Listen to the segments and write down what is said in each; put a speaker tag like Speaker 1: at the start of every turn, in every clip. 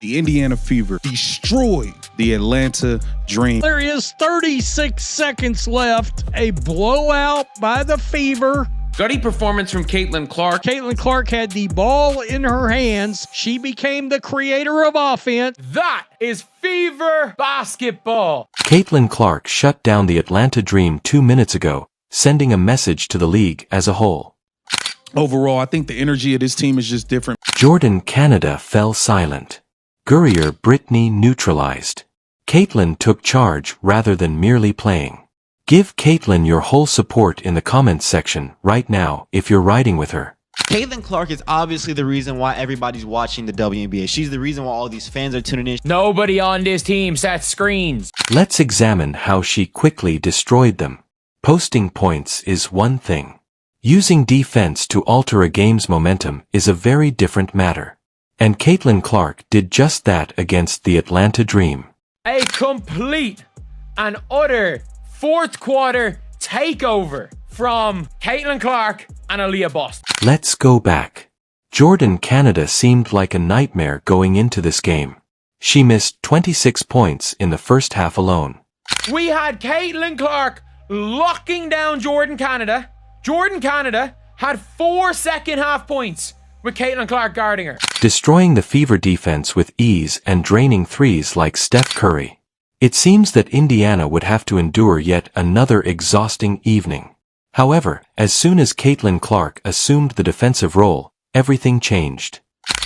Speaker 1: The Indiana Fever destroyed the Atlanta Dream.
Speaker 2: There is 36 seconds left. A blowout by the Fever.
Speaker 3: Gutty performance from Caitlin Clark.
Speaker 2: Caitlin Clark had the ball in her hands. She became the creator of offense.
Speaker 4: That is Fever basketball.
Speaker 5: Caitlin Clark shut down the Atlanta Dream 2 minutes ago, sending a message to the league as a whole.
Speaker 1: Overall, I think the energy of this team is just different.
Speaker 5: Jordan Canada fell silent. Griner Brittney neutralized. Caitlin took charge rather than merely playing. Give Caitlin your whole support in the comments section right now if you're riding with her.
Speaker 6: Caitlin Clark is obviously the reason why everybody's watching the WNBA. She's the reason why all these fans are tuning in.
Speaker 4: Nobody on this team sets screens.
Speaker 5: Let's examine how she quickly destroyed them. Posting points is one thing. Using defense to alter a game's momentum is a very different matter. And Caitlin Clark did just that against the Atlanta Dream.
Speaker 4: A complete and utter fourth quarter takeover from Caitlin Clark and Aaliyah Boston.
Speaker 5: Let's go back. Jordan Canada seemed like a nightmare going into this game. She missed 26 points in the first half alone.
Speaker 4: We had Caitlin Clark locking down Jordan Canada. Jordan Canada had 4 second half points with Caitlin Clark guarding her.
Speaker 5: Destroying the Fever defense with ease and draining threes like Steph Curry. It seems that Indiana would have to endure yet another exhausting evening. However, as soon as Caitlin Clark assumed the defensive role, everything changed.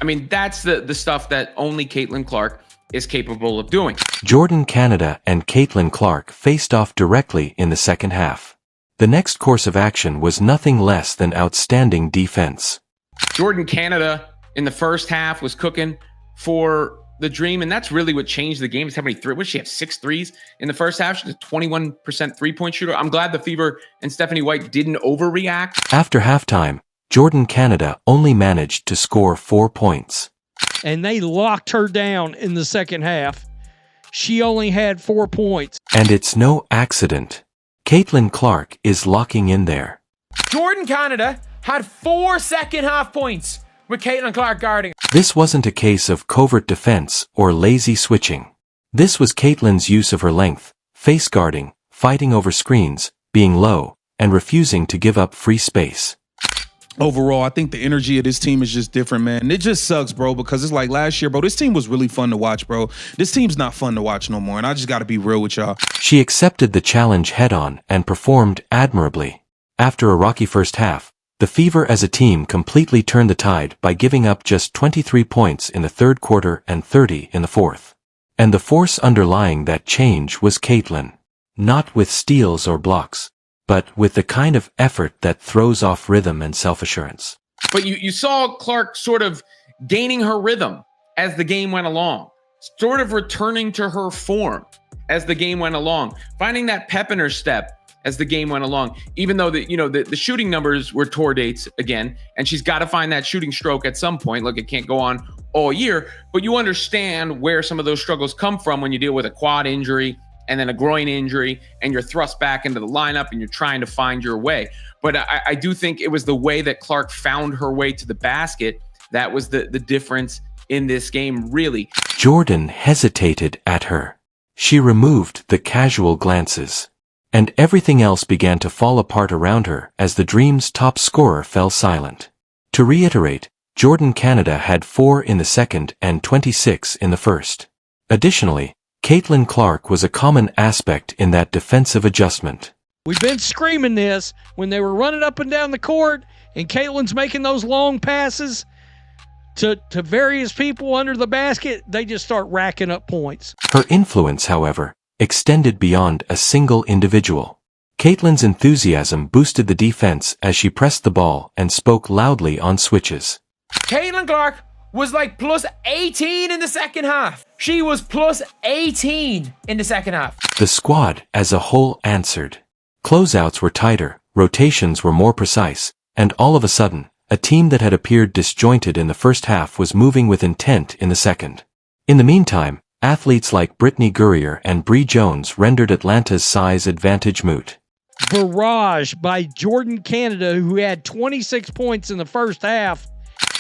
Speaker 3: I mean, that's the stuff that only Caitlin Clark is capable of doing.
Speaker 5: Jordan Canada and Caitlin Clark faced off directly in the second half. The next course of action was nothing less than outstanding defense.
Speaker 3: Jordan Canada in the first half was cooking for the Dream, and that's really what changed the game. Is how many three? What did she have? 6 threes in the first half. She's a 21% three-point shooter. I'm glad the Fever and Stephanie White didn't overreact.
Speaker 5: After halftime, Jordan Canada only managed to score 4 points.
Speaker 2: And they locked her down in the second half. She only had 4 points.
Speaker 5: And it's no accident. Caitlin Clark is locking in there.
Speaker 4: Jordan Canada had 4 second half points with Caitlin Clark guarding.
Speaker 5: This wasn't a case of covert defense or lazy switching. This was Caitlin's use of her length, face guarding, fighting over screens, being low, and refusing to give up free space.
Speaker 1: Overall, I think the energy of this team is just different, man. And it just sucks, bro, because it's like last year, bro, this team was really fun to watch, bro. This team's not fun to watch no more, and I just got to be real with y'all.
Speaker 5: She accepted the challenge head-on and performed admirably. After a rocky first half, the Fever as a team completely turned the tide by giving up just 23 points in the third quarter and 30 in the fourth. And the force underlying that change was Caitlin. Not with steals or blocks, but with the kind of effort that throws off rhythm and self-assurance.
Speaker 3: But you saw Clark sort of gaining her rhythm as the game went along, sort of returning to her form as the game went along, finding that pep in her step as the game went along, even though the shooting numbers were tour dates again, and she's got to find that shooting stroke at some point. Look, it can't go on all year, but you understand where some of those struggles come from when you deal with a quad injury and then a groin injury, and you're thrust back into the lineup and you're trying to find your way. But I do think it was the way that Clark found her way to the basket that was the difference in this game, really.
Speaker 5: Jordan hesitated at her. She removed the casual glances. And everything else began to fall apart around her as the Dream's top scorer fell silent. To reiterate, Jordan Canada had 4 in the second and 26 in the first. Additionally, Caitlin Clark was a common aspect in that defensive adjustment.
Speaker 2: We've been screaming this when they were running up and down the court and Caitlin's making those long passes to various people under the basket. They just start racking up points.
Speaker 5: Her influence, however, extended beyond a single individual. Caitlin's enthusiasm boosted the defense as she pressed the ball and spoke loudly on switches.
Speaker 4: Caitlin Clark was like plus 18 in the second half. She was plus 18 in the second half.
Speaker 5: The squad as a whole answered. Closeouts were tighter, rotations were more precise, and all of a sudden, a team that had appeared disjointed in the first half was moving with intent in the second. In the meantime, athletes like Brittney Griner and Bree Jones rendered Atlanta's size advantage moot.
Speaker 2: Barrage by Jordan Canada, who had 26 points in the first half.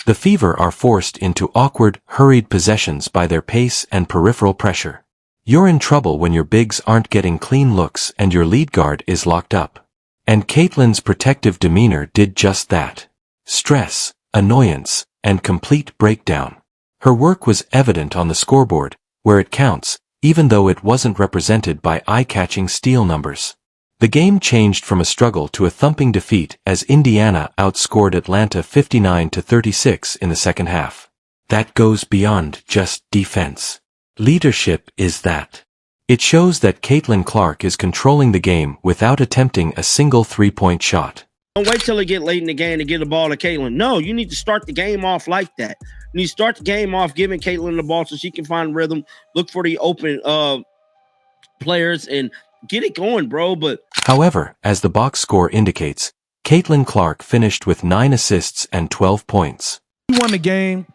Speaker 5: The Fever are forced into awkward, hurried possessions by their pace and peripheral pressure. You're in trouble when your bigs aren't getting clean looks and your lead guard is locked up. And Caitlin's protective demeanor did just that. Stress, annoyance, and complete breakdown. Her work was evident on the scoreboard, where it counts, even though it wasn't represented by eye-catching steal numbers. The game changed from a struggle to a thumping defeat as Indiana outscored Atlanta 59-36 in the second half. That goes beyond just defense. Leadership is that. It shows that Caitlin Clark is controlling the game without attempting a single three-point shot.
Speaker 7: Don't wait till it get late in the game to get the ball to Caitlin. No, you need to start the game off like that. You need to start the game off giving Caitlin the ball so she can find rhythm, look for the open players, and get it going, bro. But
Speaker 5: however, as the box score indicates, Caitlin Clark finished with 9 assists and 12 points.
Speaker 1: He won the game.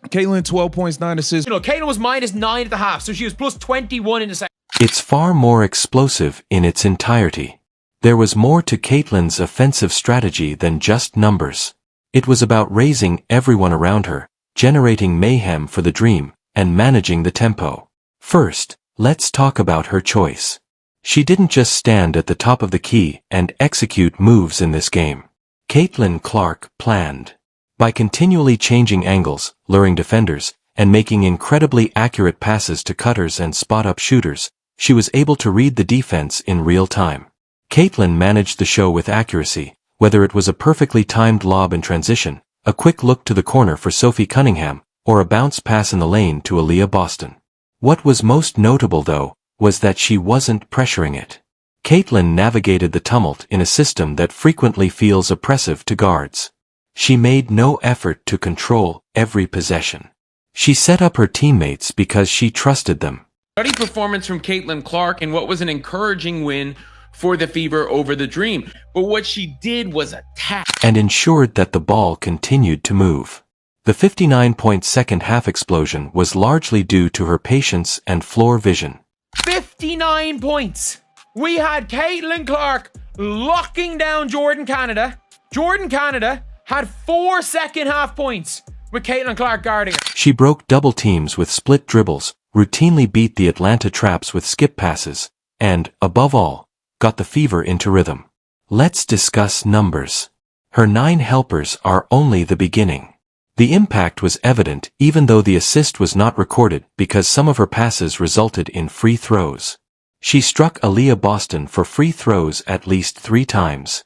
Speaker 1: Caitlin, 12 points, 9 assists.
Speaker 4: Caitlin was -9 at the half, so she was plus 21 in the second.
Speaker 5: It's far more explosive in its entirety. There was more to Caitlin's offensive strategy than just numbers. It was about raising everyone around her, generating mayhem for the Dream, and managing the tempo. First, let's talk about her choice. She didn't just stand at the top of the key and execute moves in this game. Caitlin Clark planned. By continually changing angles, luring defenders, and making incredibly accurate passes to cutters and spot-up shooters, she was able to read the defense in real time. Caitlin managed the show with accuracy, whether it was a perfectly timed lob in transition, a quick look to the corner for Sophie Cunningham, or a bounce pass in the lane to Aaliyah Boston. What was most notable, though, was that she wasn't pressuring it. Caitlin navigated the tumult in a system that frequently feels oppressive to guards. She made no effort to control every possession. She set up her teammates because she trusted them.
Speaker 3: Steady performance from Caitlin Clark in what was an encouraging win for the Fever over the Dream. But what she did was attack.
Speaker 5: And ensured that the ball continued to move. The 59-point second half explosion was largely due to her patience and floor vision.
Speaker 4: 59 points. We had Caitlin Clark locking down Jordan Canada. Jordan Canada had 4 second half points with Caitlin Clark guarding her.
Speaker 5: She broke double teams with split dribbles, routinely beat the Atlanta Traps with skip passes, and, above all, got the Fever into rhythm. Let's discuss numbers. Her 9 helpers are only the beginning. The impact was evident even though the assist was not recorded because some of her passes resulted in free throws. She struck Aaliyah Boston for free throws at least 3 times.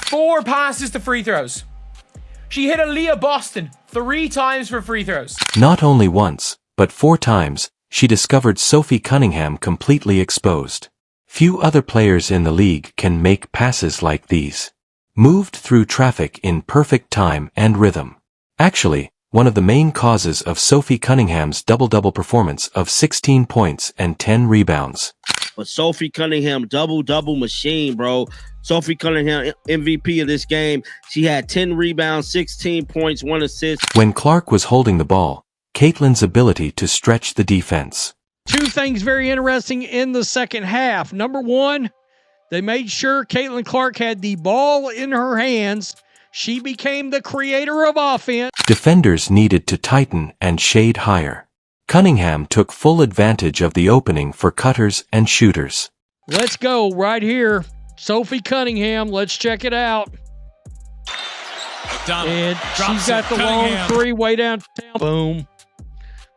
Speaker 4: 4 passes to free throws. She hit Aaliyah Boston 3 times for free throws.
Speaker 5: Not only once, but 4 times, she discovered Sophie Cunningham completely exposed. Few other players in the league can make passes like these. Moved through traffic in perfect time and rhythm. Actually, one of the main causes of Sophie Cunningham's double-double performance of 16 points and 10 rebounds.
Speaker 7: But Sophie Cunningham, double-double machine, bro. Sophie Cunningham, MVP of this game. She had 10 rebounds, 16 points, 1 assist.
Speaker 5: When Clark was holding the ball, Caitlin's ability to stretch the defense.
Speaker 2: 2 things very interesting in the second half. Number 1, they made sure Caitlin Clark had the ball in her hands. She became the creator of offense.
Speaker 5: Defenders needed to tighten and shade higher. Cunningham took full advantage of the opening for cutters and shooters.
Speaker 2: Let's go right here. Donovan Cunningham. Let's check it out. And she's got the long 3 way downtown. Boom.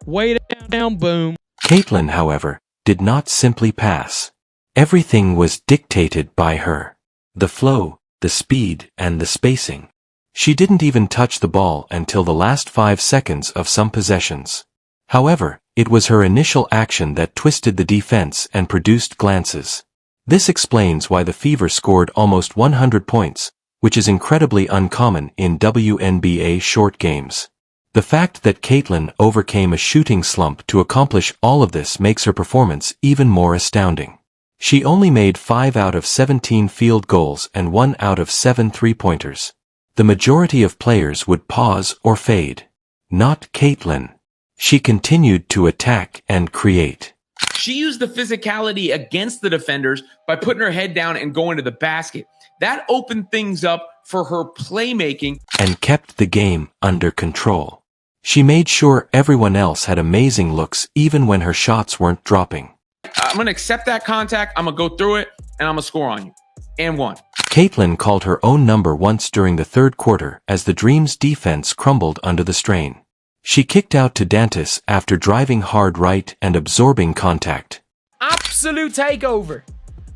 Speaker 2: Way down, boom.
Speaker 5: Caitlin, however, did not simply pass. Everything was dictated by her. The flow, the speed, and the spacing. She didn't even touch the ball until the last 5 seconds of some possessions. However, it was her initial action that twisted the defense and produced glances. This explains why the Fever scored almost 100 points, which is incredibly uncommon in WNBA short games. The fact that Caitlin overcame a shooting slump to accomplish all of this makes her performance even more astounding. She only made 5 out of 17 field goals and 1 out of 7 three-pointers. The majority of players would pause or fade. Not Caitlin. She continued to attack and create.
Speaker 3: She used the physicality against the defenders by putting her head down and going to the basket. That opened things up for her playmaking
Speaker 5: and kept the game under control. She made sure everyone else had amazing looks even when her shots weren't dropping.
Speaker 3: I'm going to accept that contact. I'm going to go through it, and I'm going to score on you. And one.
Speaker 5: Caitlin called her own number once during the third quarter as the Dream's defense crumbled under the strain. She kicked out to Dantas after driving hard right and absorbing contact.
Speaker 4: Absolute takeover.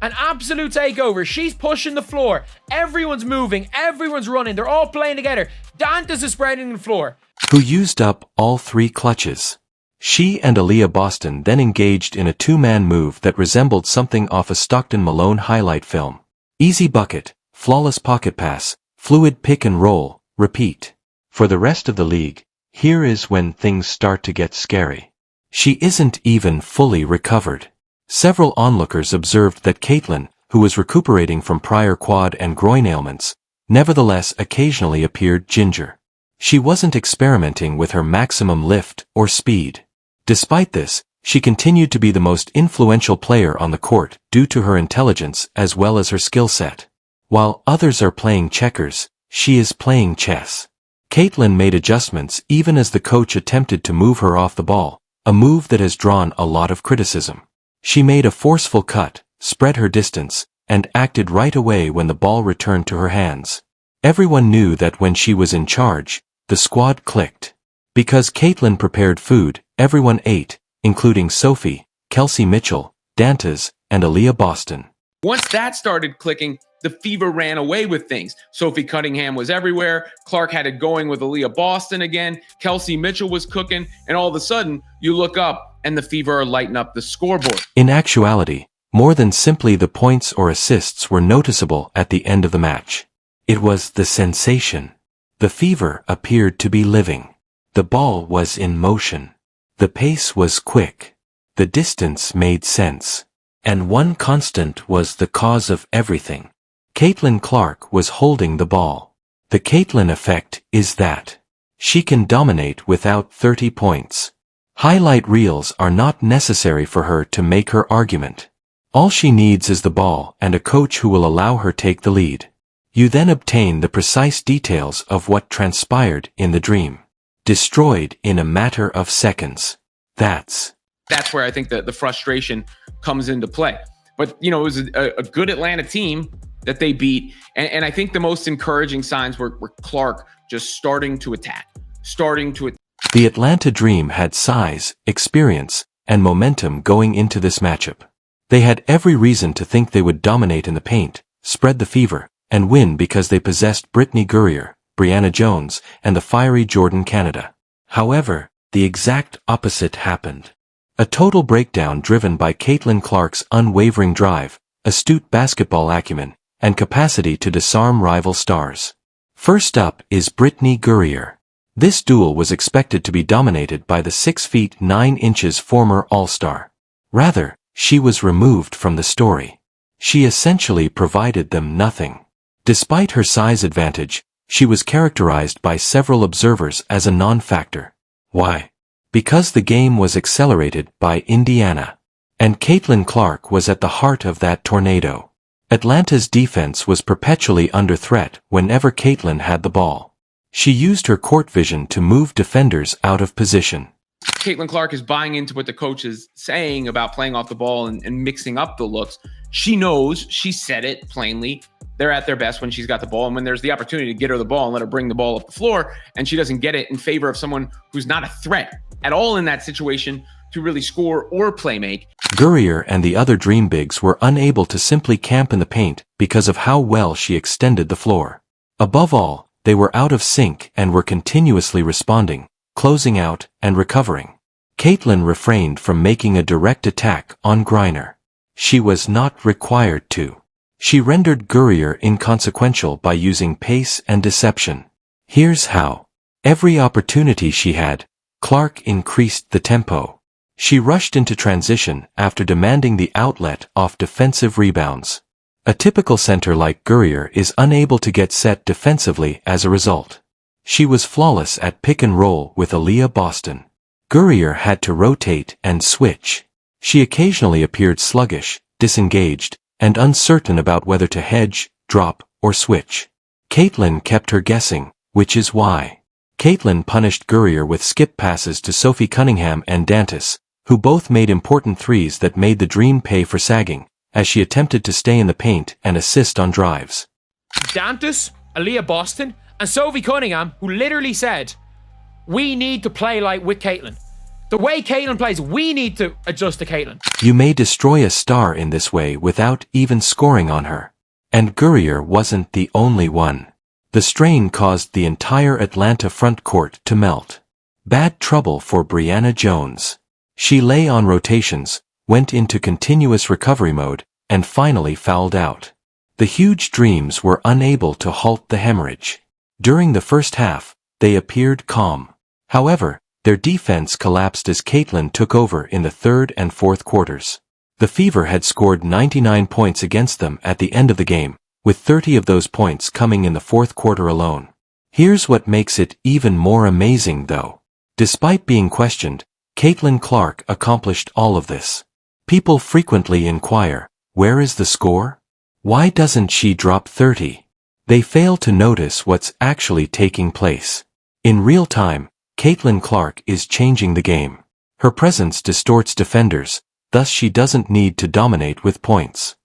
Speaker 4: An absolute takeover. She's pushing the floor. Everyone's moving. Everyone's running. They're all playing together. Dantas is spreading the floor.
Speaker 5: Who used up all 3 clutches. She and Aaliyah Boston then engaged in a 2-man move that resembled something off a Stockton Malone highlight film. Easy bucket, flawless pocket pass, fluid pick and roll, repeat. For the rest of the league, here is when things start to get scary. She isn't even fully recovered. Several onlookers observed that Caitlin, who was recuperating from prior quad and groin ailments, nevertheless occasionally appeared ginger. She wasn't experimenting with her maximum lift or speed. Despite this, she continued to be the most influential player on the court due to her intelligence as well as her skill set. While others are playing checkers, she is playing chess. Caitlin made adjustments even as the coach attempted to move her off the ball, a move that has drawn a lot of criticism. She made a forceful cut, spread her distance, and acted right away when the ball returned to her hands. Everyone knew that when she was in charge, the squad clicked. Because Caitlin prepared food, everyone ate, including Sophie, Kelsey Mitchell, Dantas, and Aaliyah Boston.
Speaker 3: Once that started clicking, the Fever ran away with things. Sophie Cunningham was everywhere. Clark had it going with Aaliyah Boston again. Kelsey Mitchell was cooking. And all of a sudden, you look up and the Fever are lighting up the scoreboard.
Speaker 5: In actuality, more than simply the points or assists were noticeable at the end of the match. It was the sensation. The Fever appeared to be living. The ball was in motion. The pace was quick. The distance made sense. And one constant was the cause of everything. Caitlin Clark was holding the ball. The Caitlin effect is that she can dominate without 30 points. Highlight reels are not necessary for her to make her argument. All she needs is the ball and a coach who will allow her take the lead. You then obtain the precise details of what transpired in the dream. Destroyed in a matter of seconds. That's
Speaker 3: where I think the frustration comes into play. But, it was a good Atlanta team that they beat. And I think the most encouraging signs were Clark just starting to attack.
Speaker 5: The Atlanta Dream had size, experience, and momentum going into this matchup. They had every reason to think they would dominate in the paint, spread the fever, and win because they possessed Brittney Griner, Brianna Jones, and the fiery Jordan Canada. However, the exact opposite happened. A total breakdown driven by Caitlin Clark's unwavering drive, astute basketball acumen, and capacity to disarm rival stars. First up is Brittney Griner. This duel was expected to be dominated by the 6 feet 9 inches former All-Star. Rather, she was removed from the story. She essentially provided them nothing. Despite her size advantage, she was characterized by several observers as a non-factor. Why? Because the game was accelerated by Indiana. And Caitlin Clark was at the heart of that tornado. Atlanta's defense was perpetually under threat whenever Caitlin had the ball. She used her court vision to move defenders out of position.
Speaker 3: Caitlin Clark is buying into what the coach is saying about playing off the ball and mixing up the looks. She knows, she said it plainly, they're at their best when she's got the ball and when there's the opportunity to get her the ball and let her bring the ball up the floor, and she doesn't get it in favor of someone who's not a threat at all in that situation to really score or play make.
Speaker 5: Griner and the other Dream Bigs were unable to simply camp in the paint because of how well she extended the floor. Above all, they were out of sync and were continuously responding, closing out, and recovering. Caitlin refrained from making a direct attack on Griner. She was not required to. She rendered Griner inconsequential by using pace and deception. Here's how. Every opportunity she had, Clark increased the tempo. She rushed into transition after demanding the outlet off defensive rebounds. A typical center like Griner is unable to get set defensively as a result. She was flawless at pick and roll with Aaliyah Boston. Griner had to rotate and switch. She occasionally appeared sluggish, disengaged, and uncertain about whether to hedge, drop, or switch. Caitlin kept her guessing, which is why. Caitlin punished Gurrier with skip passes to Sophie Cunningham and Dantas, who both made important threes that made the dream pay for sagging, as she attempted to stay in the paint and assist on drives.
Speaker 4: Dantas, Aaliyah Boston, and Sophie Cunningham, who literally said, we need to play like with Caitlin. The way Caitlin plays, we need to adjust to Caitlin.
Speaker 5: You may destroy a star in this way without even scoring on her. And Gurrier wasn't the only one. The strain caused the entire Atlanta front court to melt. Bad trouble for Brianna Jones. She lay on rotations, went into continuous recovery mode, and finally fouled out. The huge Dreams were unable to halt the hemorrhage. During the first half, they appeared calm. However, their defense collapsed as Caitlin took over in the third and fourth quarters. The Fever had scored 99 points against them at the end of the game, with 30 of those points coming in the fourth quarter alone. Here's what makes it even more amazing though. Despite being questioned, Caitlin Clark accomplished all of this. People frequently inquire, where is the score? Why doesn't she drop 30? They fail to notice what's actually taking place. In real time, Caitlin Clark is changing the game. Her presence distorts defenders, thus she doesn't need to dominate with points.